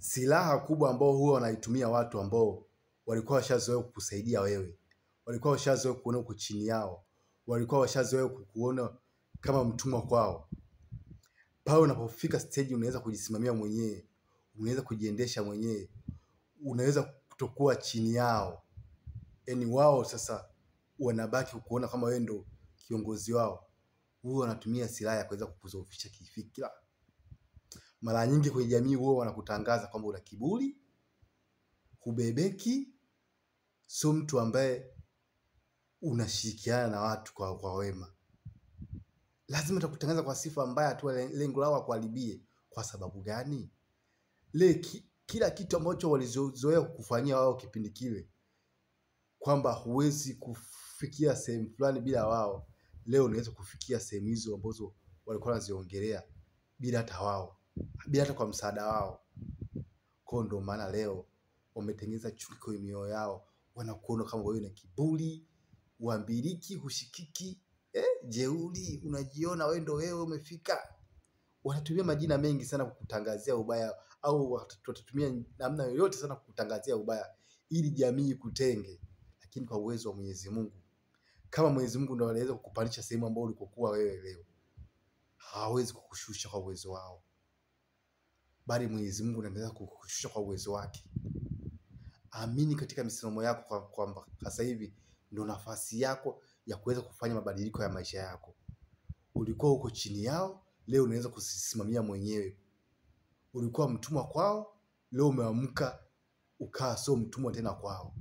Silaha kubwa ambao huwa wanaitumia watu ambao walikuwa washazoea kukusaidia wewe, walikuwa washazoea kuona uko chini yao, walikuwa washazoea kukuona kama mtumwa kwao. Pale unapofika stage unaweza kujisimamia mwenyewe, unaweza kujiendesha mwenyewe, unaweza kutokuwa chini yao. Yaani wao sasa wanabaki kukuona kama wewe ndo kiongozi wao. Huwa wanatumia silaha ya kuweza kukudhoofisha kifikra. Mara nyingi kwenye jamii huwa wanakutangaza kwamba una kiburi, hubebeki, sio mtu ambaye unashirikiana na watu kwa wema. Lazima atakutangaza kwa sifa mbaya tu, lengo lao kukuharibie. Kwa sababu gani? Kila kitu ambacho walizoea kukufanyia wao kipindi kile, kwamba huwezi kufikia sehemu fulani bila wao, leo unaweza kufikia sehemu hizo ambazo walikuwa wanaziongelea bila hata wao, bila hata kwa msaada wao. Kwa ndo maana leo wametengeneza chuki kwenye mioyo yao, wanakuona kama wewe na kiburi, uambiliki, hushikiki, jeuri, unajiona wewe ndo wewe umefika. Wanatumia majina mengi sana kukutangazia ubaya, au watatumia namna yoyote sana kukutangazia ubaya ili jamii ikutenge. Lakini kwa uwezo wa Mwenyezi Mungu, kama Mwenyezi Mungu ndo anaweza kukupandisha sehemu ambayo ulikokuwa wewe leo, hawezi kukushusha kwa uwezo wao, bali Mwenyezi Mungu anaweza kukushusha kwa uwezo wake. Amini katika misimamo yako kwamba sasa hivi ndo nafasi yako ya kuweza kufanya mabadiliko ya maisha yako. Ulikuwa uko chini yao, leo unaweza kusimamia mwenyewe. Ulikuwa mtumwa kwao, leo umeamka ukawa sio mtumwa tena kwao.